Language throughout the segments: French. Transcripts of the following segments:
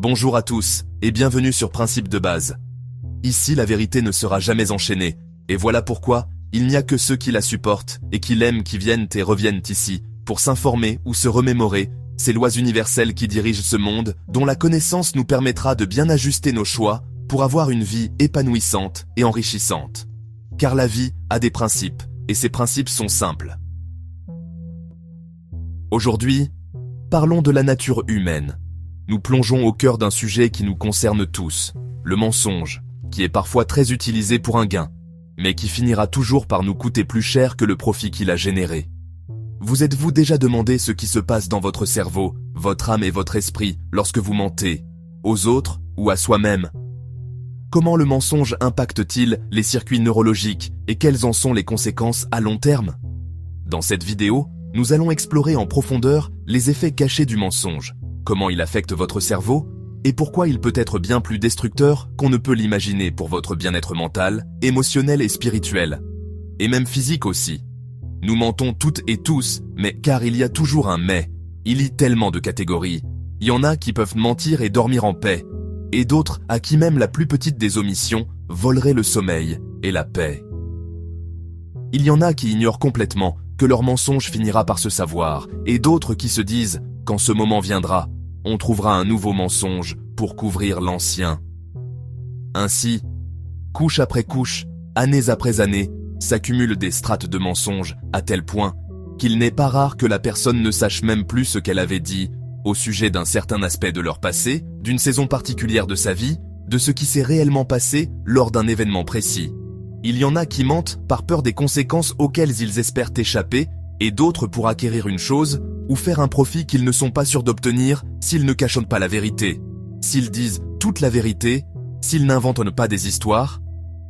Bonjour à tous, et bienvenue sur Principe de base. Ici, la vérité ne sera jamais enchaînée, et voilà pourquoi il n'y a que ceux qui la supportent et qui l'aiment qui viennent et reviennent ici, pour s'informer ou se remémorer ces lois universelles qui dirigent ce monde, dont la connaissance nous permettra de bien ajuster nos choix pour avoir une vie épanouissante et enrichissante. Car la vie a des principes, et ces principes sont simples. Aujourd'hui, parlons de la nature humaine. Nous plongeons au cœur d'un sujet qui nous concerne tous, le mensonge, qui est parfois très utilisé pour un gain, mais qui finira toujours par nous coûter plus cher que le profit qu'il a généré. Vous êtes-vous déjà demandé ce qui se passe dans votre cerveau, votre âme et votre esprit lorsque vous mentez, aux autres ou à soi-même? Comment le mensonge impacte-t-il les circuits neurologiques et quelles en sont les conséquences à long terme? Dans cette vidéo, nous allons explorer en profondeur les effets cachés du mensonge, comment il affecte votre cerveau et pourquoi il peut être bien plus destructeur qu'on ne peut l'imaginer pour votre bien-être mental, émotionnel et spirituel, et même physique aussi. Nous mentons toutes et tous, mais car il y a toujours un mais. Il y a tellement de catégories. Il y en a qui peuvent mentir et dormir en paix, et d'autres à qui même la plus petite des omissions volerait le sommeil et la paix. Il y en a qui ignorent complètement que leur mensonge finira par se savoir, et d'autres qui se disent « quand ce moment viendra, on trouvera un nouveau mensonge pour couvrir l'ancien ». Ainsi, couche après couche, années après années, s'accumulent des strates de mensonges à tel point qu'il n'est pas rare que la personne ne sache même plus ce qu'elle avait dit au sujet d'un certain aspect de leur passé, d'une saison particulière de sa vie, de ce qui s'est réellement passé lors d'un événement précis. Il y en a qui mentent par peur des conséquences auxquelles ils espèrent échapper, et d'autres pour acquérir une chose ou faire un profit qu'ils ne sont pas sûrs d'obtenir s'ils ne cachonnent pas la vérité, s'ils disent toute la vérité, s'ils n'inventent pas des histoires.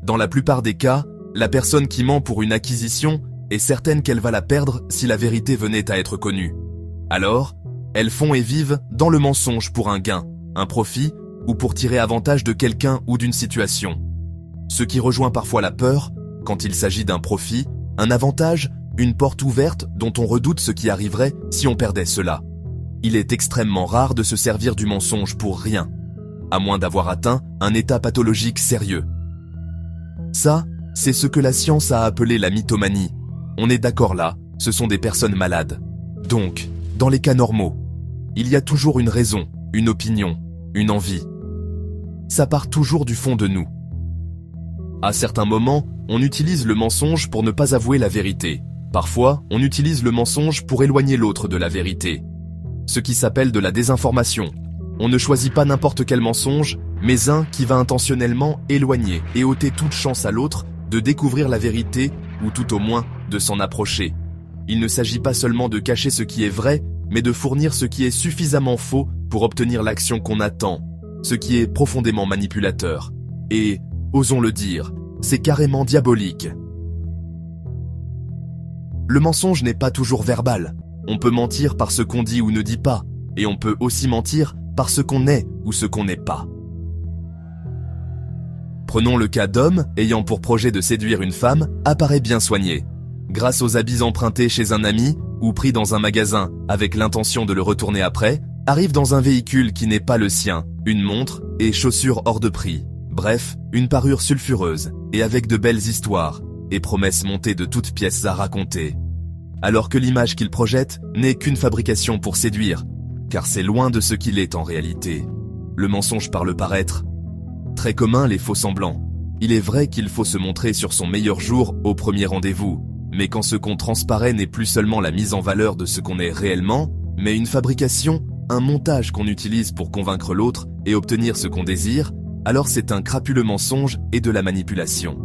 Dans la plupart des cas, la personne qui ment pour une acquisition est certaine qu'elle va la perdre si la vérité venait à être connue. Alors, elles font et vivent dans le mensonge pour un gain, un profit, ou pour tirer avantage de quelqu'un ou d'une situation. Ce qui rejoint parfois la peur, quand il s'agit d'un profit, un avantage, une porte ouverte dont on redoute ce qui arriverait si on perdait cela. Il est extrêmement rare de se servir du mensonge pour rien, à moins d'avoir atteint un état pathologique sérieux. Ça, c'est ce que la science a appelé la mythomanie. On est d'accord là, ce sont des personnes malades. Donc, dans les cas normaux, il y a toujours une raison, une opinion, une envie. Ça part toujours du fond de nous. À certains moments, on utilise le mensonge pour ne pas avouer la vérité. Parfois, on utilise le mensonge pour éloigner l'autre de la vérité. Ce qui s'appelle de la désinformation. On ne choisit pas n'importe quel mensonge, mais un qui va intentionnellement éloigner et ôter toute chance à l'autre de découvrir la vérité, ou tout au moins, de s'en approcher. Il ne s'agit pas seulement de cacher ce qui est vrai, mais de fournir ce qui est suffisamment faux pour obtenir l'action qu'on attend, ce qui est profondément manipulateur. Et, osons le dire, c'est carrément diabolique. Le mensonge n'est pas toujours verbal. On peut mentir par ce qu'on dit ou ne dit pas, et on peut aussi mentir par ce qu'on est ou ce qu'on n'est pas. Prenons le cas d'homme ayant pour projet de séduire une femme, apparaît bien soigné. Grâce aux habits empruntés chez un ami ou pris dans un magasin avec l'intention de le retourner après, arrive dans un véhicule qui n'est pas le sien, une montre et chaussures hors de prix. Bref, une parure sulfureuse et avec de belles histoires et promesses montées de toutes pièces à raconter. Alors que l'image qu'il projette n'est qu'une fabrication pour séduire, car c'est loin de ce qu'il est en réalité. Le mensonge par le paraître. Très commun les faux semblants. Il est vrai qu'il faut se montrer sur son meilleur jour au premier rendez-vous, mais quand ce qu'on transparaît n'est plus seulement la mise en valeur de ce qu'on est réellement, mais une fabrication, un montage qu'on utilise pour convaincre l'autre et obtenir ce qu'on désire, alors c'est un crapuleux mensonge et de la manipulation.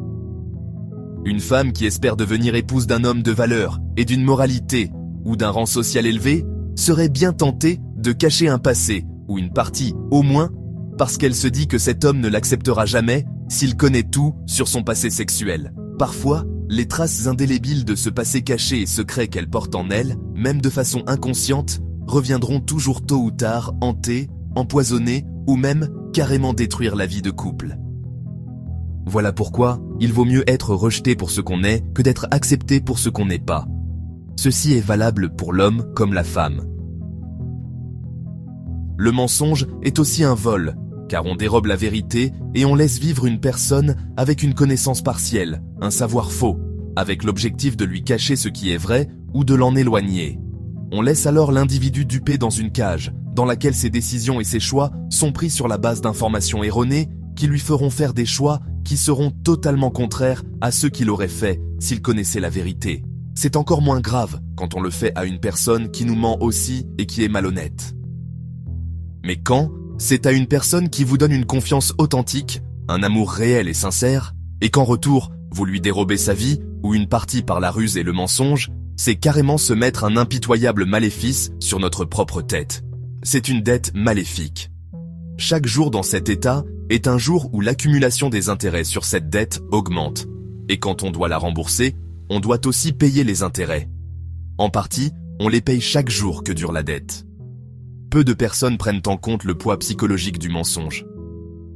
Une femme qui espère devenir épouse d'un homme de valeur et d'une moralité ou d'un rang social élevé serait bien tentée de cacher un passé, ou une partie au moins, parce qu'elle se dit que cet homme ne l'acceptera jamais s'il connaît tout sur son passé sexuel. Parfois, les traces indélébiles de ce passé caché et secret qu'elle porte en elle, même de façon inconsciente, reviendront toujours tôt ou tard hanter, empoisonner ou même carrément détruire la vie de couple. Voilà pourquoi il vaut mieux être rejeté pour ce qu'on est que d'être accepté pour ce qu'on n'est pas. Ceci est valable pour l'homme comme la femme. le mensonge est aussi un vol, car on dérobe la vérité et on laisse vivre une personne avec une connaissance partielle, un savoir faux, avec l'objectif de lui cacher ce qui est vrai ou de l'en éloigner. On laisse alors l'individu dupé dans une cage, dans laquelle ses décisions et ses choix sont pris sur la base d'informations erronées qui lui feront faire des choix qui seront totalement contraires à ceux qu'il aurait fait s'il connaissait la vérité. C'est encore moins grave quand on le fait à une personne qui nous ment aussi et qui est malhonnête. Mais quand c'est à une personne qui vous donne une confiance authentique, un amour réel et sincère, et qu'en retour, vous lui dérobez sa vie ou une partie par la ruse et le mensonge, c'est carrément se mettre un impitoyable maléfice sur notre propre tête. C'est une dette maléfique. Chaque jour dans cet état est un jour où l'accumulation des intérêts sur cette dette augmente. Et quand on doit la rembourser, on doit aussi payer les intérêts. En partie, on les paye chaque jour que dure la dette. Peu de personnes prennent en compte le poids psychologique du mensonge.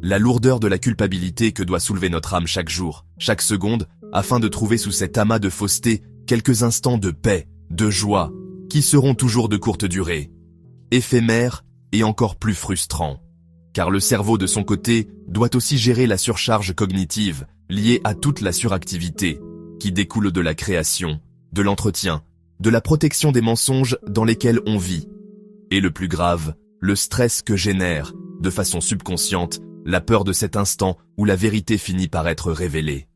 La lourdeur de la culpabilité que doit soulever notre âme chaque jour, chaque seconde, afin de trouver sous cet amas de fausseté quelques instants de paix, de joie, qui seront toujours de courte durée, éphémères et encore plus frustrants. Car le cerveau de son côté doit aussi gérer la surcharge cognitive liée à toute la suractivité qui découle de la création, de l'entretien, de la protection des mensonges dans lesquels on vit. Et le plus grave, le stress que génère, de façon subconsciente, la peur de cet instant où la vérité finit par être révélée.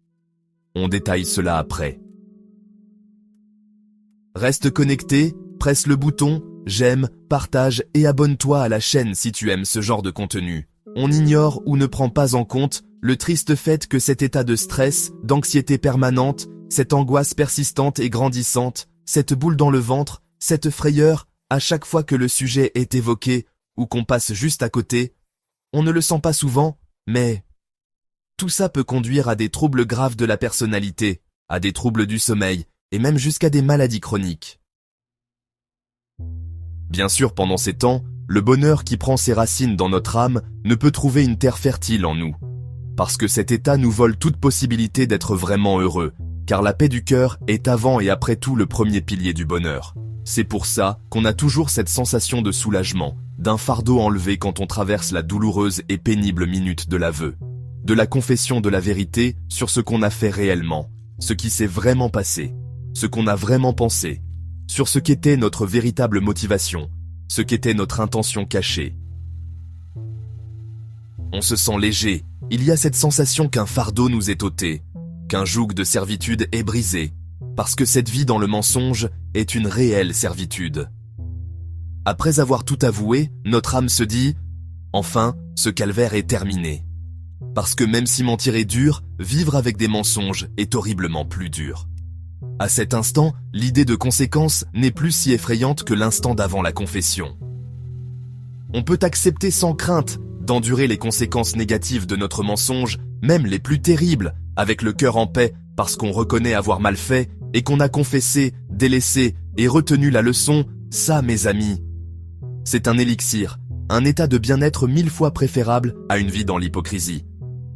On détaille cela après. Reste connecté, presse le bouton, j'aime, partage et abonne-toi à la chaîne si tu aimes ce genre de contenu. On ignore ou ne prend pas en compte le triste fait que cet état de stress, d'anxiété permanente, cette angoisse persistante et grandissante, cette boule dans le ventre, cette frayeur, à chaque fois que le sujet est évoqué ou qu'on passe juste à côté, on ne le sent pas souvent, mais tout ça peut conduire à des troubles graves de la personnalité, à des troubles du sommeil et même jusqu'à des maladies chroniques. Bien sûr, pendant ces temps, le bonheur qui prend ses racines dans notre âme ne peut trouver une terre fertile en nous. Parce que cet état nous vole toute possibilité d'être vraiment heureux, car la paix du cœur est avant et après tout le premier pilier du bonheur. C'est pour ça qu'on a toujours cette sensation de soulagement, d'un fardeau enlevé quand on traverse la douloureuse et pénible minute de l'aveu, de la confession de la vérité sur ce qu'on a fait réellement, ce qui s'est vraiment passé, ce qu'on a vraiment pensé, sur ce qu'était notre véritable motivation, ce qu'était notre intention cachée. On se sent léger, il y a cette sensation qu'un fardeau nous est ôté, qu'un joug de servitude est brisé, parce que cette vie dans le mensonge est une réelle servitude. Après avoir tout avoué, notre âme se dit « Enfin, ce calvaire est terminé ». Parce que même si mentir est dur, vivre avec des mensonges est horriblement plus dur. À cet instant, l'idée de conséquence n'est plus si effrayante que l'instant d'avant la confession. On peut accepter sans crainte d'endurer les conséquences négatives de notre mensonge, même les plus terribles, avec le cœur en paix parce qu'on reconnaît avoir mal fait et qu'on a confessé, délaissé et retenu la leçon, ça mes amis. C'est un élixir, un état de bien-être 1000 fois préférable à une vie dans l'hypocrisie.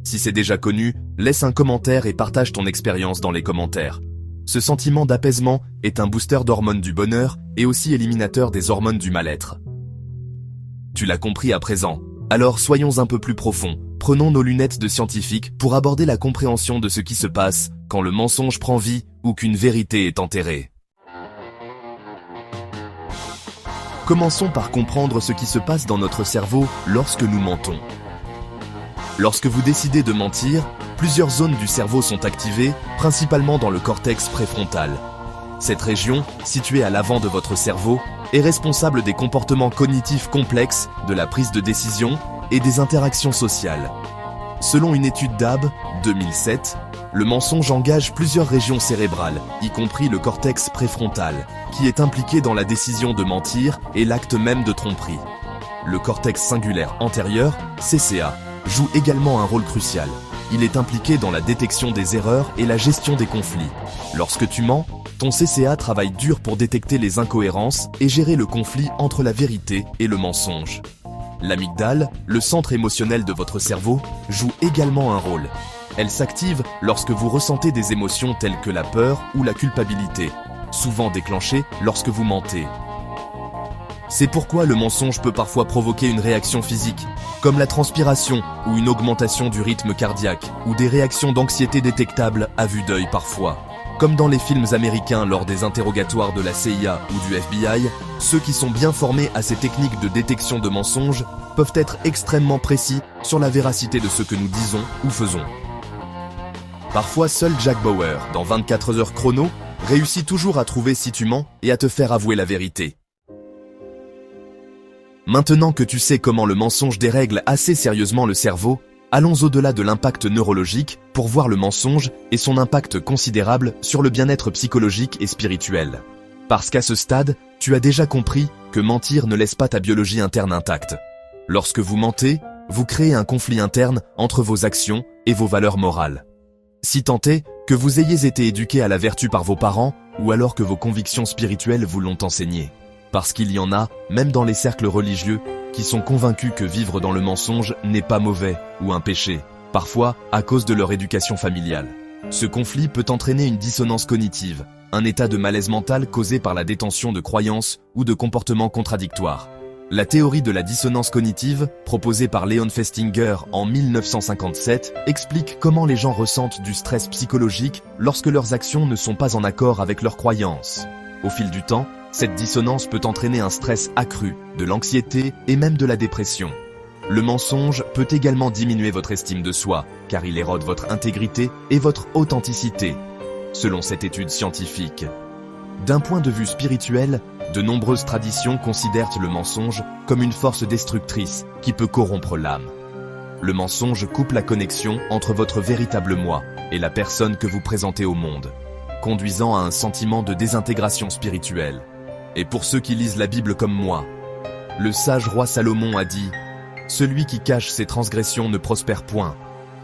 Si c'est déjà connu, laisse un commentaire et partage ton expérience dans les commentaires. Ce sentiment d'apaisement est un booster d'hormones du bonheur et aussi éliminateur des hormones du mal-être. Tu l'as compris à présent, alors soyons un peu plus profonds. Prenons nos lunettes de scientifiques pour aborder la compréhension de ce qui se passe quand le mensonge prend vie ou qu'une vérité est enterrée. Commençons par comprendre ce qui se passe dans notre cerveau lorsque nous mentons. Lorsque vous décidez de mentir, plusieurs zones du cerveau sont activées, principalement dans le cortex préfrontal. Cette région, située à l'avant de votre cerveau, est responsable des comportements cognitifs complexes, de la prise de décision et des interactions sociales. Selon une étude d'Abb, 2007, le mensonge engage plusieurs régions cérébrales, y compris le cortex préfrontal, qui est impliqué dans la décision de mentir et l'acte même de tromperie. Le cortex singulaire antérieur, CCA, joue également un rôle crucial. Il est impliqué dans la détection des erreurs et la gestion des conflits. Lorsque tu mens, ton CCA travaille dur pour détecter les incohérences et gérer le conflit entre la vérité et le mensonge. L'amygdale, le centre émotionnel de votre cerveau, joue également un rôle. Elle s'active lorsque vous ressentez des émotions telles que la peur ou la culpabilité, souvent déclenchées lorsque vous mentez. C'est pourquoi le mensonge peut parfois provoquer une réaction physique, comme la transpiration ou une augmentation du rythme cardiaque, ou des réactions d'anxiété détectables à vue d'œil parfois. Comme dans les films américains lors des interrogatoires de la CIA ou du FBI, ceux qui sont bien formés à ces techniques de détection de mensonges peuvent être extrêmement précis sur la véracité de ce que nous disons ou faisons. Parfois, seul Jack Bauer, dans 24 heures chrono, réussit toujours à trouver si tu mens et à te faire avouer la vérité. Maintenant que tu sais comment le mensonge dérègle assez sérieusement le cerveau, allons au-delà de l'impact neurologique pour voir le mensonge et son impact considérable sur le bien-être psychologique et spirituel. Parce qu'à ce stade, tu as déjà compris que mentir ne laisse pas ta biologie interne intacte. Lorsque vous mentez, vous créez un conflit interne entre vos actions et vos valeurs morales. Si tant est que vous ayez été éduqué à la vertu par vos parents ou alors que vos convictions spirituelles vous l'ont enseigné. Parce qu'il y en a, même dans les cercles religieux, qui sont convaincus que vivre dans le mensonge n'est pas mauvais ou un péché, parfois à cause de leur éducation familiale. Ce conflit peut entraîner une dissonance cognitive, un état de malaise mental causé par la détention de croyances ou de comportements contradictoires. La théorie de la dissonance cognitive, proposée par Leon Festinger en 1957, explique comment les gens ressentent du stress psychologique lorsque leurs actions ne sont pas en accord avec leurs croyances. Au fil du temps, cette dissonance peut entraîner un stress accru, de l'anxiété et même de la dépression. Le mensonge peut également diminuer votre estime de soi, car il érode votre intégrité et votre authenticité, selon cette étude scientifique. D'un point de vue spirituel, de nombreuses traditions considèrent le mensonge comme une force destructrice qui peut corrompre l'âme. Le mensonge coupe la connexion entre votre véritable moi et la personne que vous présentez au monde, conduisant à un sentiment de désintégration spirituelle. Et pour ceux qui lisent la Bible comme moi, le sage roi Salomon a dit « Celui qui cache ses transgressions ne prospère point,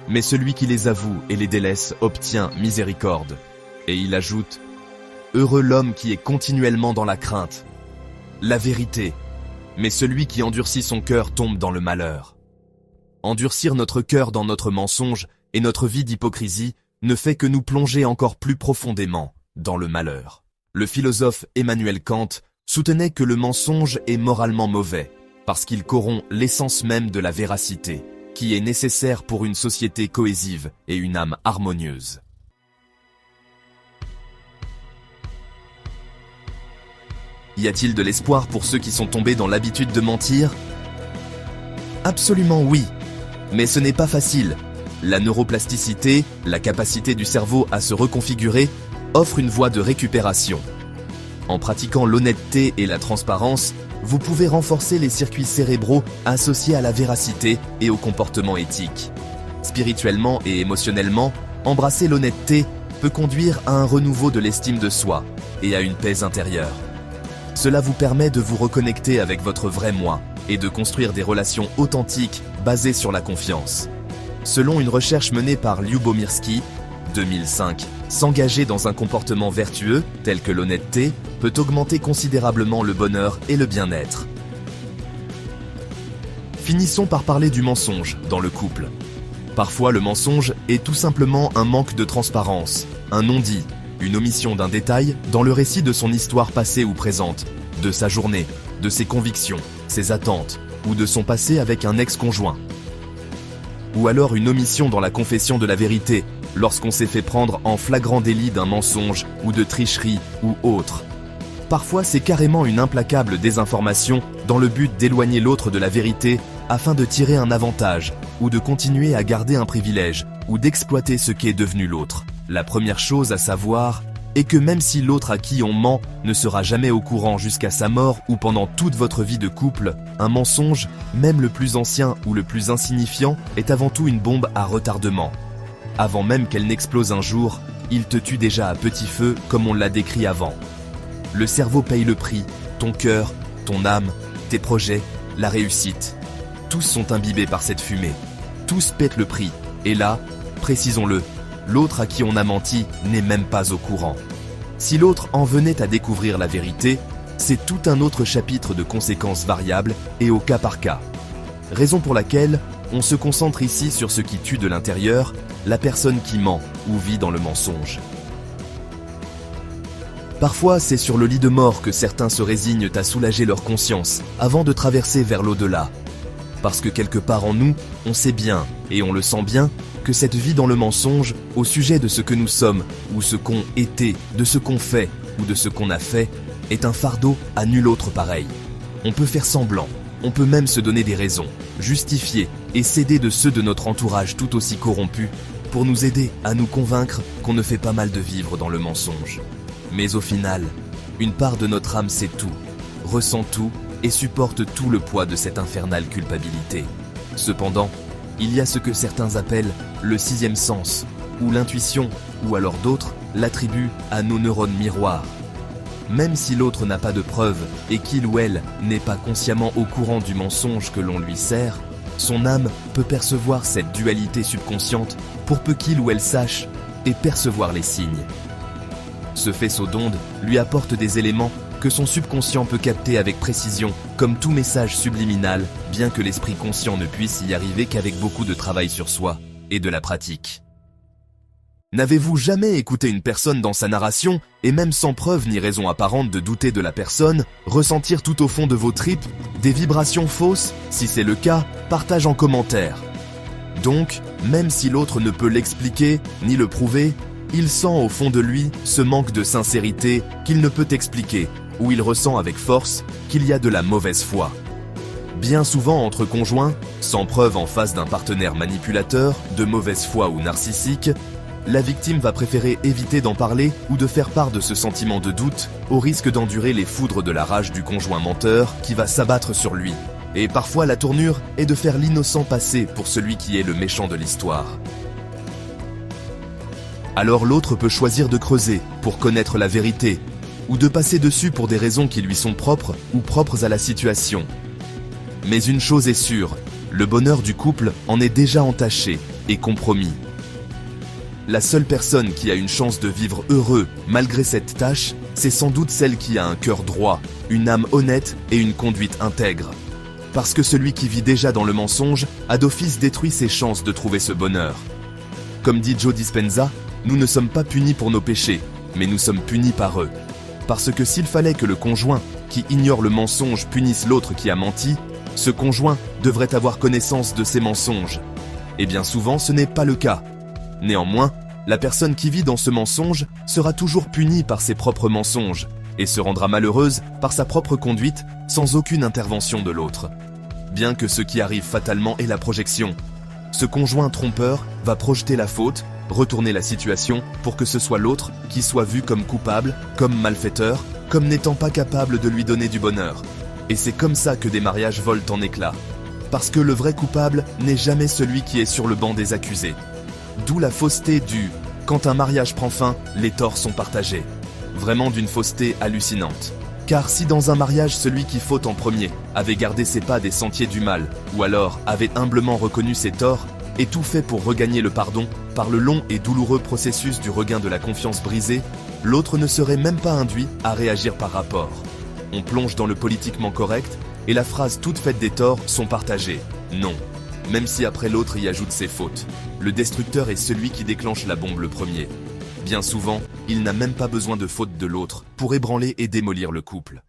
mais celui qui les avoue et les délaisse obtient miséricorde. » Et il ajoute « Heureux l'homme qui est continuellement dans la crainte, la vérité, mais celui qui endurcit son cœur tombe dans le malheur. » Endurcir notre cœur dans notre mensonge et notre vie d'hypocrisie ne fait que nous plonger encore plus profondément dans le malheur. Le philosophe Emmanuel Kant soutenait que le mensonge est moralement mauvais, parce qu'il corrompt l'essence même de la véracité, qui est nécessaire pour une société cohésive et une âme harmonieuse. Y a-t-il de l'espoir pour ceux qui sont tombés dans l'habitude de mentir? Absolument oui, mais ce n'est pas facile. La neuroplasticité, la capacité du cerveau à se reconfigurer, offre une voie de récupération. En pratiquant l'honnêteté et la transparence, vous pouvez renforcer les circuits cérébraux associés à la véracité et au comportement éthique. Spirituellement et émotionnellement, embrasser l'honnêteté peut conduire à un renouveau de l'estime de soi et à une paix intérieure. Cela vous permet de vous reconnecter avec votre vrai moi et de construire des relations authentiques basées sur la confiance. Selon une recherche menée par Lyubomirsky, 2005, s'engager dans un comportement vertueux, tel que l'honnêteté, peut augmenter considérablement le bonheur et le bien-être. Finissons par parler du mensonge dans le couple. Parfois, le mensonge est tout simplement un manque de transparence, un non-dit, une omission d'un détail dans le récit de son histoire passée ou présente, de sa journée, de ses convictions, ses attentes, ou de son passé avec un ex-conjoint. Ou alors une omission dans la confession de la vérité, lorsqu'on s'est fait prendre en flagrant délit d'un mensonge ou de tricherie ou autre. Parfois, c'est carrément une implacable désinformation dans le but d'éloigner l'autre de la vérité afin de tirer un avantage ou de continuer à garder un privilège ou d'exploiter ce qu'est devenu l'autre. La première chose à savoir est que même si l'autre à qui on ment ne sera jamais au courant jusqu'à sa mort ou pendant toute votre vie de couple, un mensonge, même le plus ancien ou le plus insignifiant, est avant tout une bombe à retardement. Avant même qu'elle n'explose un jour, il te tue déjà à petit feu comme on l'a décrit avant. Le cerveau paye le prix, ton cœur, ton âme, tes projets, la réussite. Tous sont imbibés par cette fumée. Tous paient le prix. Et là, précisons-le, l'autre à qui on a menti n'est même pas au courant. Si l'autre en venait à découvrir la vérité, c'est tout un autre chapitre de conséquences variables et au cas par cas. Raison pour laquelle on se concentre ici sur ce qui tue de l'intérieur, la personne qui ment ou vit dans le mensonge. Parfois, c'est sur le lit de mort que certains se résignent à soulager leur conscience avant de traverser vers l'au-delà. Parce que quelque part en nous, on sait bien, et on le sent bien, que cette vie dans le mensonge, au sujet de ce que nous sommes, ou ce qu'ont été, de ce qu'on fait, ou de ce qu'on a fait, est un fardeau à nul autre pareil. On peut faire semblant, on peut même se donner des raisons, justifier et s'aider de ceux de notre entourage tout aussi corrompus, pour nous aider à nous convaincre qu'on ne fait pas mal de vivre dans le mensonge. Mais au final, une part de notre âme sait tout, ressent tout et supporte tout le poids de cette infernale culpabilité. Cependant, il y a ce que certains appellent le sixième sens, ou l'intuition, ou alors d'autres l'attribuent à nos neurones miroirs. Même si l'autre n'a pas de preuves et qu'il ou elle n'est pas consciemment au courant du mensonge que l'on lui sert, son âme peut percevoir cette dualité subconsciente pour peu qu'il ou elle sache et percevoir les signes. Ce faisceau d'ondes lui apporte des éléments que son subconscient peut capter avec précision, comme tout message subliminal, bien que l'esprit conscient ne puisse y arriver qu'avec beaucoup de travail sur soi et de la pratique. N'avez-vous jamais écouté une personne dans sa narration, et même sans preuve ni raison apparente de douter de la personne, ressentir tout au fond de vos tripes des vibrations fausses? Si c'est le cas, partage en commentaire. Donc, même si l'autre ne peut l'expliquer ni le prouver, il sent au fond de lui ce manque de sincérité qu'il ne peut expliquer, ou il ressent avec force qu'il y a de la mauvaise foi. Bien souvent entre conjoints, sans preuve en face d'un partenaire manipulateur, de mauvaise foi ou narcissique, la victime va préférer éviter d'en parler ou de faire part de ce sentiment de doute, au risque d'endurer les foudres de la rage du conjoint menteur qui va s'abattre sur lui. Et parfois la tournure est de faire l'innocent passer pour celui qui est le méchant de l'histoire. Alors l'autre peut choisir de creuser pour connaître la vérité, ou de passer dessus pour des raisons qui lui sont propres ou propres à la situation. Mais une chose est sûre, le bonheur du couple en est déjà entaché et compromis. La seule personne qui a une chance de vivre heureux malgré cette tâche, c'est sans doute celle qui a un cœur droit, une âme honnête et une conduite intègre. Parce que celui qui vit déjà dans le mensonge a d'office détruit ses chances de trouver ce bonheur. Comme dit Joe Dispenza, nous ne sommes pas punis pour nos péchés, mais nous sommes punis par eux. Parce que s'il fallait que le conjoint qui ignore le mensonge punisse l'autre qui a menti, ce conjoint devrait avoir connaissance de ses mensonges. Et bien souvent, ce n'est pas le cas. Néanmoins, la personne qui vit dans ce mensonge sera toujours punie par ses propres mensonges et se rendra malheureuse par sa propre conduite sans aucune intervention de l'autre. Bien que ce qui arrive fatalement est la projection. Ce conjoint trompeur va projeter la faute, retourner la situation pour que ce soit l'autre qui soit vu comme coupable, comme malfaiteur, comme n'étant pas capable de lui donner du bonheur. Et c'est comme ça que des mariages volent en éclats. Parce que le vrai coupable n'est jamais celui qui est sur le banc des accusés. D'où la fausseté du « quand un mariage prend fin, les torts sont partagés ». Vraiment d'une fausseté hallucinante. Car si dans un mariage celui qui faute en premier avait gardé ses pas des sentiers du mal, ou alors avait humblement reconnu ses torts, et tout fait pour regagner le pardon, par le long et douloureux processus du regain de la confiance brisée, l'autre ne serait même pas induit à réagir par rapport. On plonge dans le politiquement correct, et la phrase toute faite des torts sont partagées. Non. Même si après l'autre y ajoute ses fautes. Le destructeur est celui qui déclenche la bombe le premier. Bien souvent, il n'a même pas besoin de faute de l'autre pour ébranler et démolir le couple.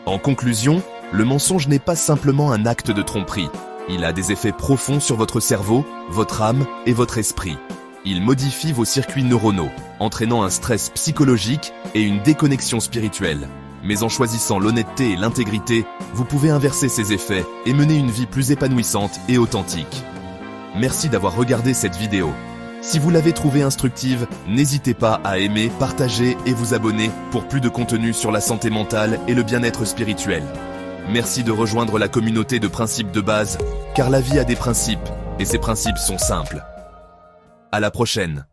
En conclusion, le mensonge n'est pas simplement un acte de tromperie. Il a des effets profonds sur votre cerveau, votre âme et votre esprit. Il modifie vos circuits neuronaux, entraînant un stress psychologique et une déconnexion spirituelle. Mais en choisissant l'honnêteté et l'intégrité, vous pouvez inverser ces effets et mener une vie plus épanouissante et authentique. Merci d'avoir regardé cette vidéo. Si vous l'avez trouvée instructive, n'hésitez pas à aimer, partager et vous abonner pour plus de contenu sur la santé mentale et le bien-être spirituel. Merci de rejoindre la communauté de principes de base, car la vie a des principes, et ces principes sont simples. À la prochaine.